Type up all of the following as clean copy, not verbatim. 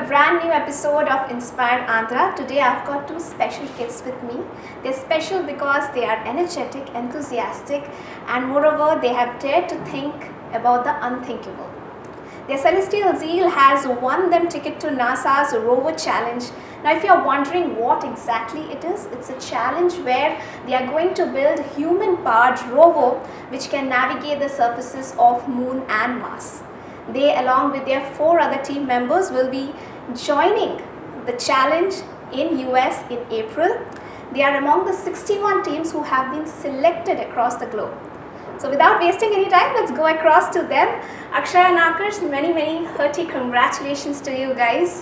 brand new episode of Inspired Andhra. Today I've got two special kids with me. They're special because they are energetic, enthusiastic, and moreover they have dared to think about the unthinkable. Their celestial zeal has won them ticket to NASA's Rover challenge. Now if you're wondering what exactly it is, it's a challenge where they are going to build human-powered rover which can navigate the surfaces of Moon and Mars. They, along with their 4 other team members, will be joining the challenge in US in April. They are among the 61 teams who have been selected across the globe. So without wasting any time, let's go across to them. Akshaya and Akash, many hearty congratulations to you guys.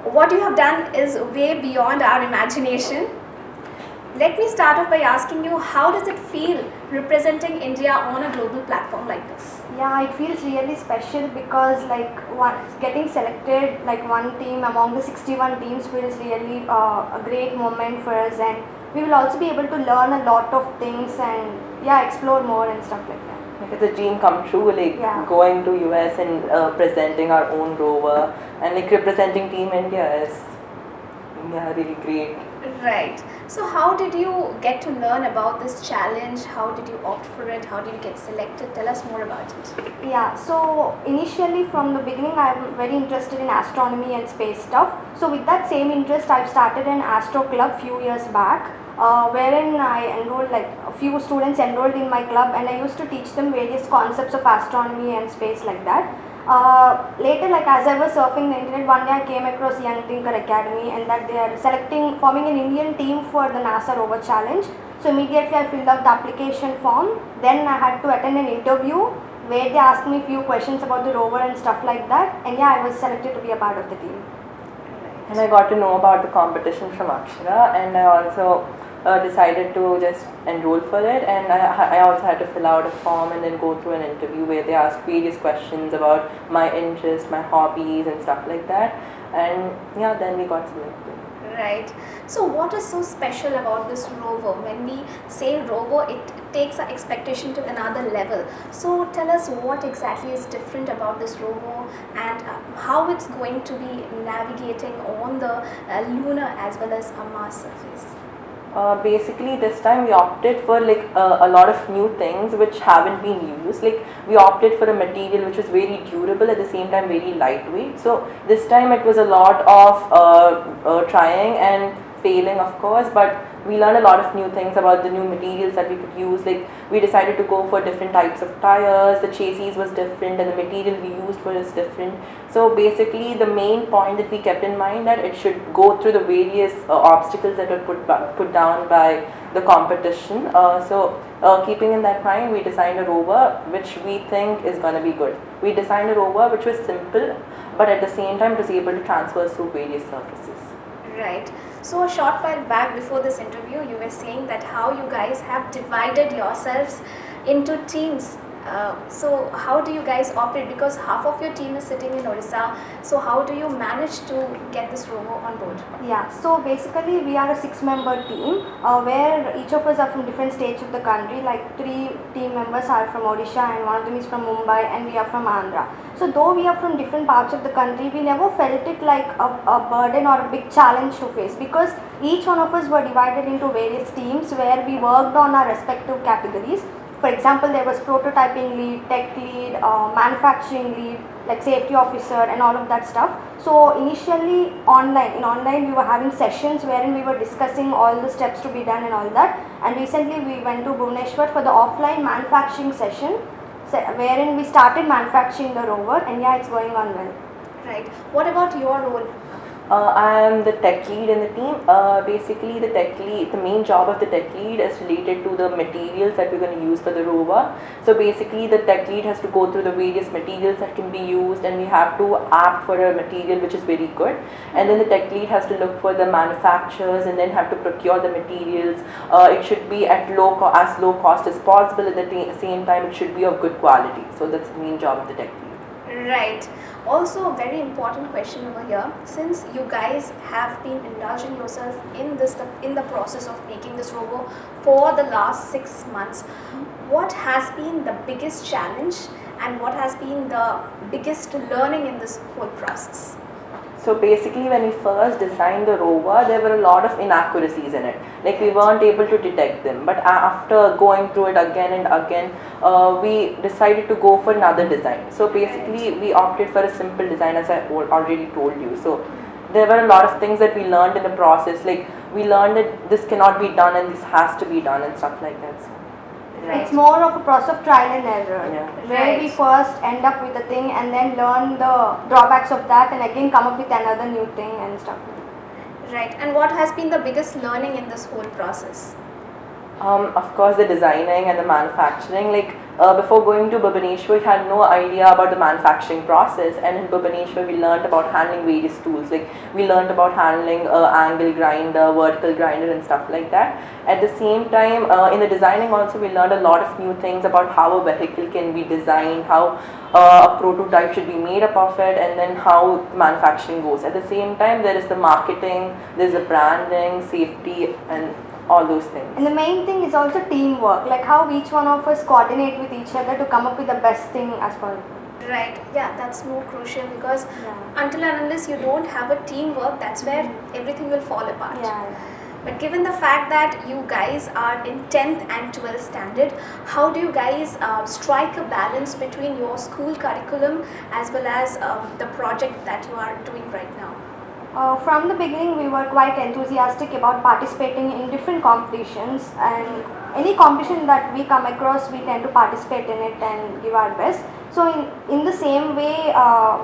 What you have done is way beyond our imagination. Let me start off by asking you, how does it feel representing India on a global platform like this? Yeah, it feels really special because getting selected like one team among the 61 teams feels really a great moment for us, and we will also be able to learn a lot of things and explore more and stuff like that. Like it's a dream come true, going to US and presenting our own rover and representing Team India is really great. Right. So how did you get to learn about this challenge? How did you opt for it? How did you get selected? Tell us more about it. Yeah, so initially from the beginning I'm very interested in astronomy and space stuff. So with that same interest I've started an Astro Club few years back, wherein I enrolled a few students enrolled in my club, and I used to teach them various concepts of astronomy and space like that. Later, as I was surfing the internet, one day I came across Young Thinker Academy, and that they are forming an Indian team for the NASA Rover challenge. So immediately I filled out the application form. Then I had to attend an interview where they asked me a few questions about the rover and stuff like that. And I was selected to be a part of the team. And I got to know about the competition from Akshara, and I also decided to just enroll for it, and I also had to fill out a form and then go through an interview where they asked various questions about my interests, my hobbies and stuff like that, and then we got selected. Right. So what is so special about this rover? When we say rover, it takes our expectation to another level. So tell us what exactly is different about this rover and how it's going to be navigating on the lunar as well as a Mars surface. Basically this time we opted for a lot of new things which haven't been used. We opted for a material which was very durable, at the same time very lightweight. So this time it was a lot of trying and failing, of course, but we learned a lot of new things about the new materials that we could use. We decided to go for different types of tires, the chassis was different and the material we used for is different. So basically the main point that we kept in mind that it should go through the various obstacles that were put down by the competition. Keeping in that mind, we designed a rover which we think is going to be good. We designed a rover which was simple, but at the same time it was able to transfer through various surfaces. Right. So a short while back before this interview, you were saying that how you guys have divided yourselves into teams. So how do you guys operate? Because half of your team is sitting in Odisha. So how do you manage to get this rover on board? Yeah, so basically we are a 6-member team where each of us are from different states of the country. 3 team members are from Odisha and one of them is from Mumbai, and we are from Andhra. So though we are from different parts of the country, we never felt it like a burden or a big challenge to face, because each one of us were divided into various teams where we worked on our respective categories. For example, there was prototyping lead, tech lead, manufacturing lead, safety officer and all of that stuff. So initially in online we were having sessions wherein we were discussing all the steps to be done and all that. And recently we went to Bhubaneswar for the offline manufacturing session, wherein we started manufacturing the rover, and it's going on well. Right. What about your role? I am the tech lead in the team. Basically the main job of the tech lead is related to the materials that we're going to use for the rover. So basically the tech lead has to go through the various materials that can be used, and we have to opt for a material which is very good, and then the tech lead has to look for the manufacturers and then have to procure the materials. It should be at as low cost as possible, at the same time it should be of good quality. So that's the main job of the tech lead. Right. Also, a very important question over here, since you guys have been indulging yourself in the process of making this rover for the last 6 months, what has been the biggest challenge and what has been the biggest learning in this whole process? So basically when we first designed the rover, there were a lot of inaccuracies in it. Like we weren't able to detect them. But after going through it again and again, we decided to go for another design. So basically we opted for a simple design, as I already told you. So there were a lot of things that we learned in the process. Like we learned that this cannot be done and this has to be done and stuff like that. So, yeah. It's more of a process of trial and error, Yeah. where we first end up with a thing and then learn the drawbacks of that and again come up with another new thing and stuff. Right. And what has been the biggest learning in this whole process? Of course, the designing and the manufacturing. Like before going to Bhubaneswar, we had no idea about the manufacturing process, and in Bhubaneswar we learned about handling various tools. Like we learned about handling angle grinder, vertical grinder, and stuff like that. At the same time, in the designing also we learned a lot of new things about how a vehicle can be designed, how a prototype should be made up of it, and then how the manufacturing goes. At the same time, there is the marketing, there is the branding, safety, and all those things. And the main thing is also teamwork, like how each one of us coordinate with each other to come up with the best thing as possible. Right. Yeah, that's more crucial because until and unless you don't have a teamwork, that's where everything will fall apart. But given the fact that you guys are in 10th and 12th standard, how do you guys strike a balance between your school curriculum as well as the project that you are doing right now? From the beginning, we were quite enthusiastic about participating in different competitions, and any competition that we come across, we tend to participate in it and give our best. So in the same way,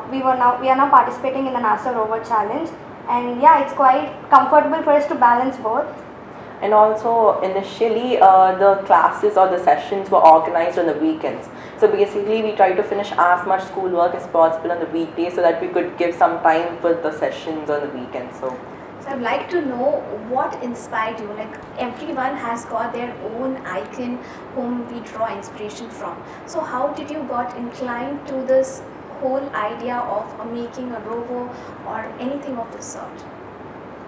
we are now participating in the NASA Rover challenge, and yeah, it's quite comfortable for us to balance both. And also initially the classes or the sessions were organized on the weekends. So basically we tried to finish as much schoolwork as possible on the weekdays so that we could give some time for the sessions on the weekends. So I'd like to know what inspired you. Like everyone has got their own icon whom we draw inspiration from. So how did you got inclined to this whole idea of making a rover or anything of the sort?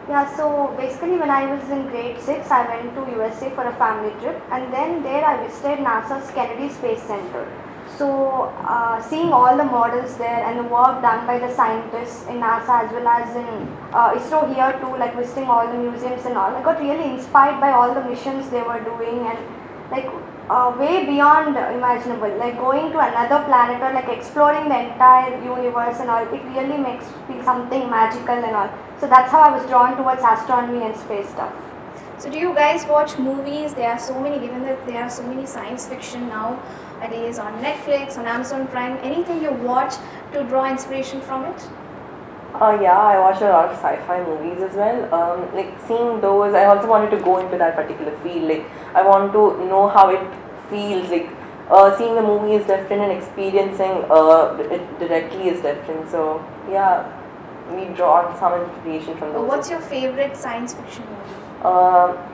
Yeah, so basically when I was in grade 6, I went to USA for a family trip, and then there I visited NASA's Kennedy Space Center. So seeing all the models there and the work done by the scientists in NASA as well as in ISRO here too, like visiting all the museums and all, I got really inspired by all the missions they were doing, and like way beyond imaginable, like going to another planet or like exploring the entire universe and all. It really makes feel something magical and all. So that's how I was drawn towards astronomy and space stuff. So do you guys watch movies? There are so many, given that there are so many science fiction nowadays on Netflix, on Amazon Prime, anything you watch to draw inspiration from it? yeah, I watch a lot of sci-fi movies as well. Like seeing those, I also wanted to go into that particular field. Like I want to know how it feels. Like seeing the movie is different and experiencing it directly is different. So yeah, we draw on some inspiration from those. What's your favorite science fiction movie?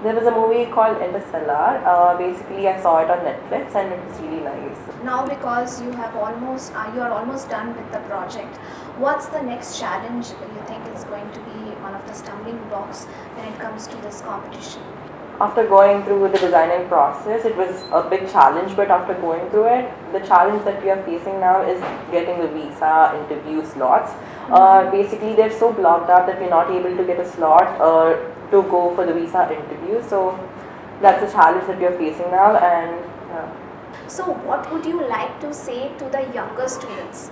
There was a movie called Interstellar. Basically, I saw it on Netflix and it was really nice. Now, because you are almost done with the project, what's the next challenge you think is going to be one of the stumbling blocks when it comes to this competition? After going through the designing process, it was a big challenge, but after going through it, the challenge that we are facing now is getting the visa interview slots. Basically, they're so blocked up that we're not able to get a slot to go for the visa interview. So that's a challenge that we are facing now. And so what would you like to say to the younger students?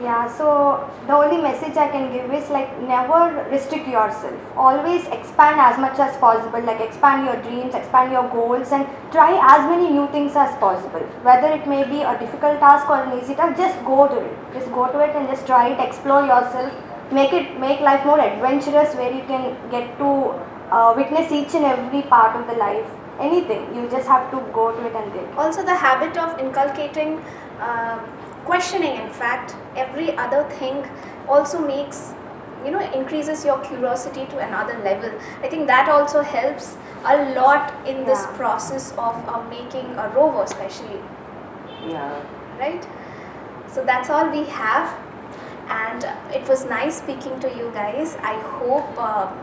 Yeah, so the only message I can give is like never restrict yourself. Always expand as much as possible, like expand your dreams, expand your goals, and try as many new things as possible. Whether it may be a difficult task or an easy task, just go to it. Just go to it and just try it, explore yourself, make life more adventurous where you can get to witness each and every part of the life. Anything, you just have to go to it and get it. Also the habit of inculcating questioning, in fact, every other thing also makes, increases your curiosity to another level. I think that also helps a lot in this process of making a rover especially. Yeah. Right? So that's all we have. And it was nice speaking to you guys. I hope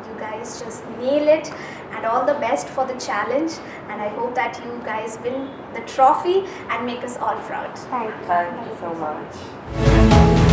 you guys just nail it, and all the best for the challenge, and I hope that you guys win the trophy and make us all proud. Thank you. Thank you so much.